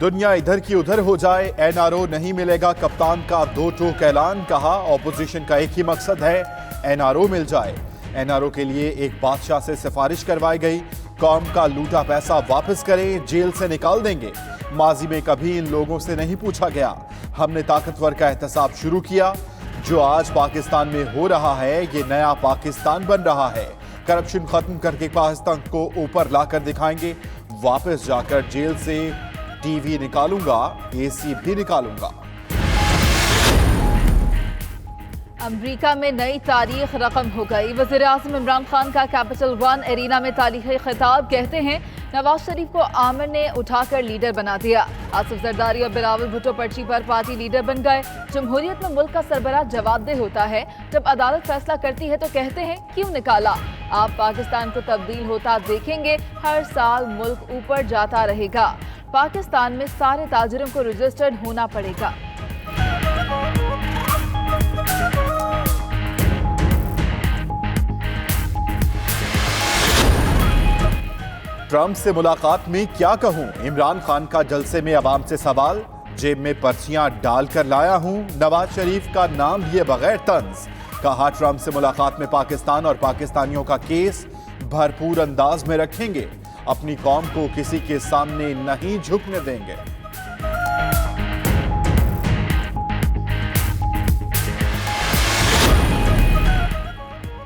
दुनिया इधर की उधर हो जाए, एनआरओ नहीं मिलेगा कप्तान का दो टोक ऐलान। कहा ऑपोजिशन का एक ही मकसद है, एनआरओ मिल जाए। एनआरओ के लिए एक बादशाह से सिफारिश करवाई गई, कौम का लूटा पैसा वापस करें, जेल से निकाल देंगे। माजी में कभी इन लोगों से नहीं पूछा गया, हमने ताकतवर का एहतसाब शुरू किया। जो आज पाकिस्तान में हो रहा है, ये नया पाकिस्तान बन रहा है। करप्शन खत्म करके पाकिस्तान को ऊपर लाकर दिखाएंगे। वापस जाकर जेल से टीवी निकालूंगा, एसी भी निकालूंगा। अमरीका में नई तारीख रकम हो गई। वज़ीर-ए-आज़म इमरान खान का कैपिटल वन एरिना में तारीखी खिताब। कहते हैं नवाज शरीफ को आमिर ने उठाकर लीडर बना दिया। आसिफ जरदारी और बिलावल भुट्टो पर्ची पर पार्टी लीडर बन गए। जमहूरियत में मुल्क का सरबराह जवाबदेह होता है। जब अदालत फैसला करती है तो कहते हैं क्यों निकाला। आप पाकिस्तान को तब्दील होता देखेंगे। हर साल मुल्क ऊपर जाता रहेगा। पाकिस्तान में सारे ताजिरों को रजिस्टर्ड होना पड़ेगा। ट्रंप से मुलाकात में क्या कहूं, इमरान खान का जलसे में अवाम से सवाल। जेब में पर्चियां डालकर लाया हूं, नवाज शरीफ का नाम लिए बगैर तंज। कहा ट्रंप से मुलाकात में पाकिस्तान और पाकिस्तानियों का केस भरपूर अंदाज में रखेंगे। अपनी कौम को किसी के सामने नहीं झुकने देंगे।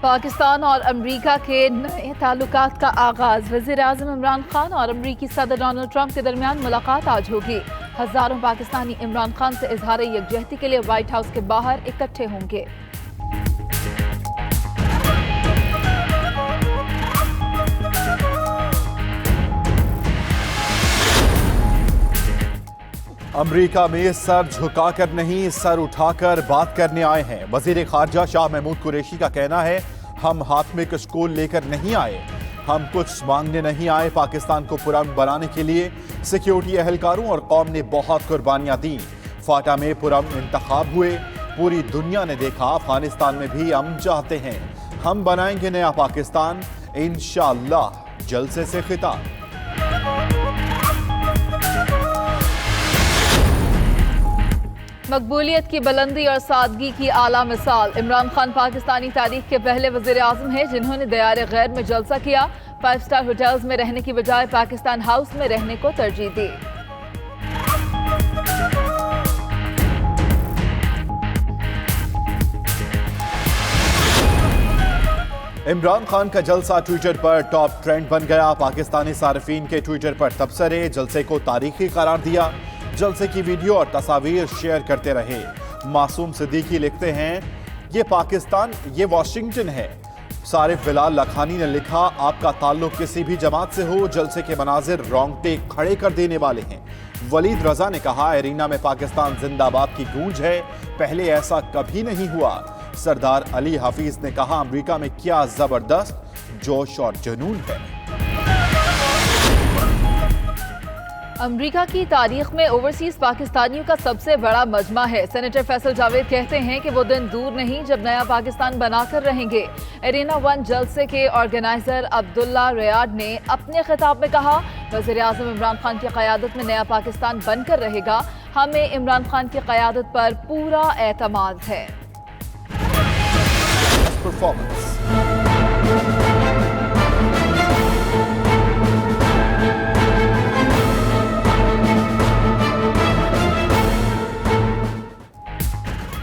पाकिस्तान और अमरीका के नए ताल्लुकात का आगाज। वज़ीर-ए-आज़म इमरान खान और अमरीकी सदर डोनाल्ड ट्रंप के दरमियान मुलाकात आज होगी। हजारों पाकिस्तानी इमरान खान से इजहार यकजहती के लिए व्हाइट हाउस के बाहर इकट्ठे होंगे। अमरीका में सर झुकाकर नहीं, सर उठाकर बात करने आए हैं। वजीर खारजा शाह महमूद कुरैशी का कहना है, हम हाथ में कशकोल लेकर नहीं आए, हम कुछ मांगने नहीं आए। पाकिस्तान को पुरअमन बनाने के लिए सिक्योरिटी एहलकारों और कौम ने बहुत कुर्बानियां दी। फाटा में पुरअमन इंतखाब हुए। पूरी दुनिया ने देखा, अफगानिस्तान में भी हम चाहते हैं। हम बनाएंगे नया पाकिस्तान, इंशाअल्लाह। जलसे से खिताब। मकबूलियत की बुलंदी और सादगी की आला मिसाल। इमरान खान पाकिस्तानी तारीख के पहले वज़ीर आज़म हैं जिन्होंने दयार गैर में जलसा किया। 5 स्टार होटल्स में रहने की बजाय पाकिस्तान हाउस में रहने को तरजीह दी। इमरान खान का जलसा ट्विटर पर टॉप ट्रेंड बन गया। पाकिस्तानी सार्फिन के ट्विटर पर तबसरे। जलसे को तारीखी करार दिया। जलसे की वीडियो और तस्वीर शेयर करते रहे। मासूम सिद्दीकी लिखते हैं, ये पाकिस्तान, ये वॉशिंगटन है। सारिफ बिलाल लखानी ने लिखा, आपका ताल्लुक किसी भी जमात से हो, जलसे के मनाजिर रोंगटे खड़े कर देने वाले हैं। वलीद रजा ने कहा, एरिना में पाकिस्तान जिंदाबाद की गूंज है, पहले ऐसा कभी नहीं हुआ। सरदार अली हफीज ने कहा, अमेरिका में क्या जबरदस्त जोश और जुनून है। अमरीका की तारीख में ओवरसीज पाकिस्तानियों का सबसे बड़ा मजमा है। सेनेटर फैसल जावेद कहते हैं कि वो दिन दूर नहीं जब नया पाकिस्तान बनाकर रहेंगे। एरिना वन जलसे के ऑर्गेनाइजर अब्दुल्ला रियाद ने अपने खिताब में कहा, वज़ीर-ए-आज़म इमरान खान की क़यादत में नया पाकिस्तान बनकर रहेगा। हमें इमरान खान की क़यादत पर पूरा एतमाद है।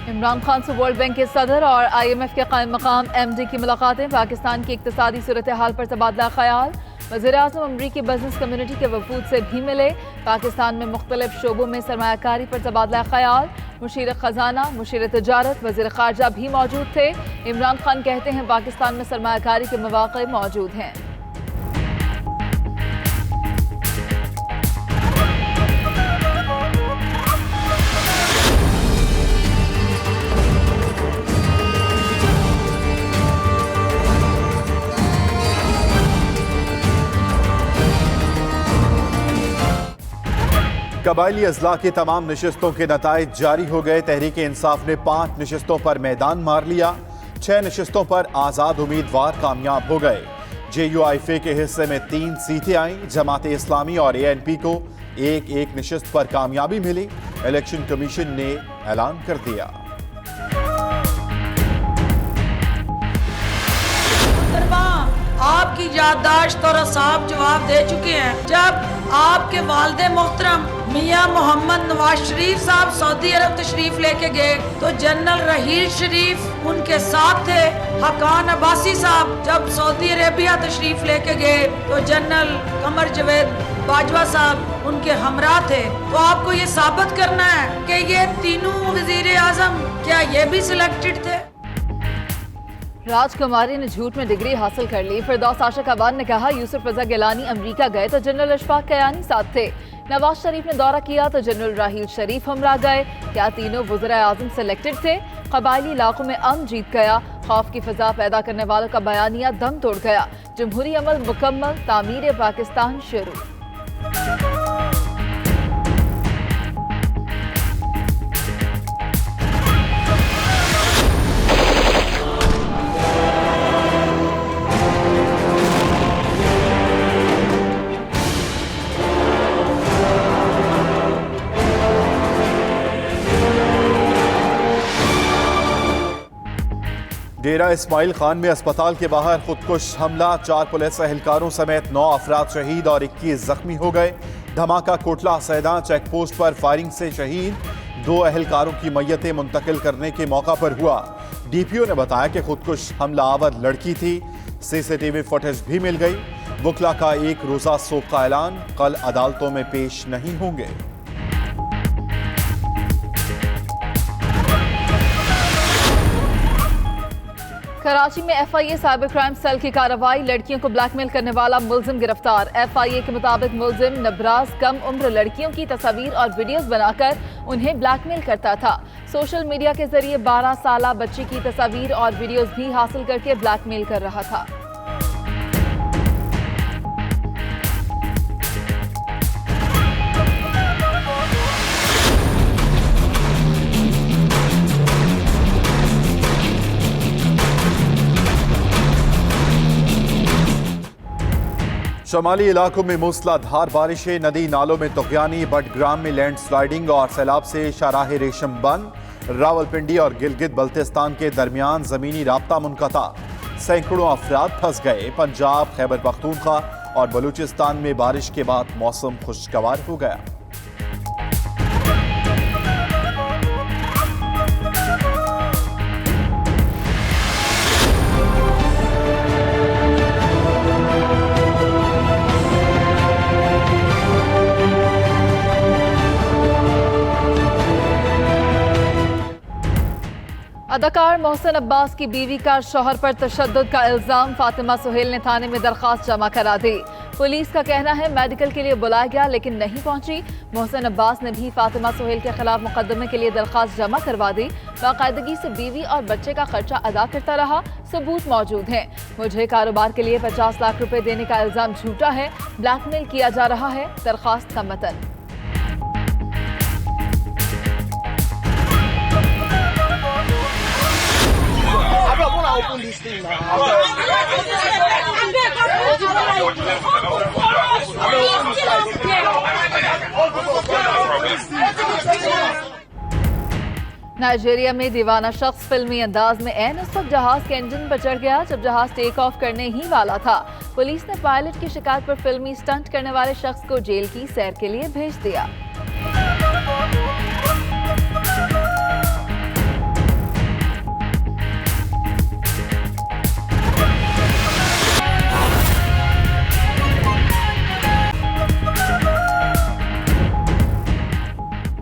इमरान खान से वर्ल्ड बैंक के सदर और IMF के कायम मकाम MD की मुलाकातें। पाकिस्तान की इक्तिसादी सूरत हाल पर तबादला ख्याल। वज़ीर-ए-आज़म अमरीकी बिजनेस कम्युनिटी के वफूद से भी मिले। पाकिस्तान में मुख्तलिफ शोबों में सरमायाकारी पर तबादला ख्याल। मुशीर खजाना, मुशीर तजारत, वज़ीर खारजा भी मौजूद थे। इमरान खान कहते हैं पाकिस्तान में सरमायाकारी के मौक़े मौजूद हैं। कबायली अजला की तमाम नशिस्तों के नताइज जारी हो गए। तहरीक इंसाफ ने 5 नशिस्तों पर मैदान मार लिया। 6 नशिस्तों पर आज़ाद उम्मीदवार कामयाब हो गए। JUIF के हिस्से में 3 सीटें आईं। जमात इस्लामी और ANP को एक एक नशिस्त पर कामयाबी मिली। इलेक्शन कमीशन ने ऐलान कर दिया। आपकी याददाश्त और साहब जवाब दे चुके हैं। जब आपके वालिद मोहतरम मियां मोहम्मद नवाज शरीफ साहब सऊदी अरब तशरीफ लेके गए तो जनरल रहील शरीफ उनके साथ थे। हकान अब्बासी साहब जब सऊदी अरेबिया तशरीफ लेके गए तो जनरल कमर जवेद बाजवा साहब उनके हमरा थे। तो आपको ये साबित करना है कि ये तीनों वजीर आजम क्या ये भी सिलेक्टेड थे। राजकुमारी ने झूठ में डिग्री हासिल कर ली। फिरदौस आशिक अबान ने कहा यूसुफ रजा गिलानी अमेरिका गए तो जनरल अशफाक कयानी साथ थे। नवाज शरीफ ने दौरा किया तो जनरल राहील शरीफ हमरा गए। क्या तीनों वज़ीर आज़म सिलेक्टेड थे? कबायली इलाकों में अमन जीत गया। खौफ की फिजा पैदा करने वालों का बयानिया दम तोड़ गया। जमहूरी अमल मुकम्मल, तामीर पाकिस्तान शुरू। डेरा इस्माइल खान में अस्पताल के बाहर खुदकुश हमला। 4 पुलिस एहलकारों समेत 9 अफराद शहीद और 21 जख्मी हो गए। धमाका कोटला सैदा चेक पोस्ट पर फायरिंग से शहीद 2 एहलकारों की मैयतें मुंतकिल करने के मौका पर हुआ। DPO ने बताया कि खुदकुश हमलावर लड़की थी। CCTV फुटेज भी मिल गई। वकला का 1 रोजा सोग का ऐलान, कल अदालतों में पेश नहीं होंगे। कराची में FIA साइबर क्राइम सेल की कार्रवाई। लड़कियों को ब्लैकमेल करने वाला मुलजिम गिरफ्तार। FIA के मुताबिक मुलजिम नबराज कम उम्र लड़कियों की तस्वीर और वीडियोस बनाकर उन्हें ब्लैकमेल करता था। सोशल मीडिया के जरिए 12 साला बच्ची की तस्वीर और वीडियोस भी हासिल करके ब्लैकमेल कर रहा था। शमाली इलाकों में मूसलाधार बारिशें। नदी नालों में तुग़यानी। बडग्राम में लैंडस्लाइडिंग और सैलाब से शाहराह रेशम बंद। रावलपिंडी और गिलगित बल्तिस्तान के दरमियान ज़मीनी राब्ता मुनक़ता। सैकड़ों अफराद फंस गए। पंजाब, खैबर पख्तूनख्वा और बलूचिस्तान में बारिश के बाद मौसम खुशगवार हो गया। अदाकार मोहसिन अब्बास की बीवी का शौहर पर तशद्दुद का इल्जाम। फातिमा सुहेल ने थाने में दरखास्त जमा करा दी। पुलिस का कहना है मेडिकल के लिए बुलाया गया लेकिन नहीं पहुंची। मोहसिन अब्बास ने भी फातिमा सुहेल के खिलाफ मुकदमे के लिए दरखास्त जमा करवा दी। बाकायदगी से बीवी और बच्चे का खर्चा अदा करता रहा, सबूत मौजूद हैं। मुझे कारोबार के लिए 50 लाख रुपए देने का इल्जाम झूठा है, ब्लैकमेल किया जा रहा है। दरखास्त का मतन। नाइजीरिया में दीवाना शख्स फिल्मी अंदाज में ऐन उस वक्त जहाज के इंजन पर चढ़ गया जब जहाज टेक ऑफ करने ही वाला था। पुलिस ने पायलट की शिकायत पर फिल्मी स्टंट करने वाले शख्स को जेल की सैर के लिए भेज दिया।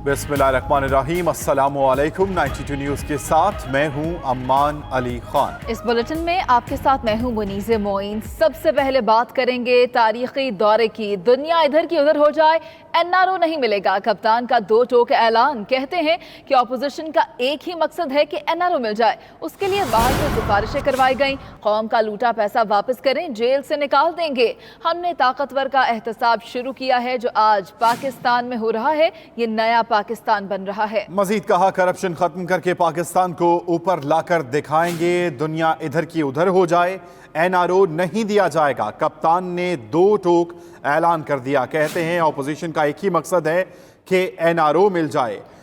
बिस्मिल्लाहिर्रहमानिर्रहीम। अस्सलामुअलैकुम। 92 न्यूज़ के साथ मैं हूं अम्मान अली खान। इस बुलेटिन में आपके साथ मैं हूं मुनीज़े मोइन। सबसे पहले बात करेंगे तारीखी दौरे की। दुनिया इधर की उधर हो जाए, NRO नहीं मिलेगा। कप्तान का 2 टोक ऐलान। कहते हैं कि ऑपोजिशन का एक ही मकसद है कि NRO मिल जाए। उसके लिए बाहर से सिफारिशें करवाई गई। कौम का लूटा पैसा वापस करें, जेल से निकाल देंगे। हमने ताकतवर का एहतसाब शुरू किया है जो आज पाकिस्तान में हो रहा है। ये नया पाकिस्तान बन रहा है। मजीद कहा, करप्शन खत्म करके पाकिस्तान को ऊपर लाकर दिखाएंगे, दुनिया इधर की उधर हो जाए, NRO नहीं दिया जाएगा। कप्तान ने 2 टोक ऐलान कर दिया। कहते हैं ऑपोजिशन का एक ही मकसद है कि NRO मिल जाए।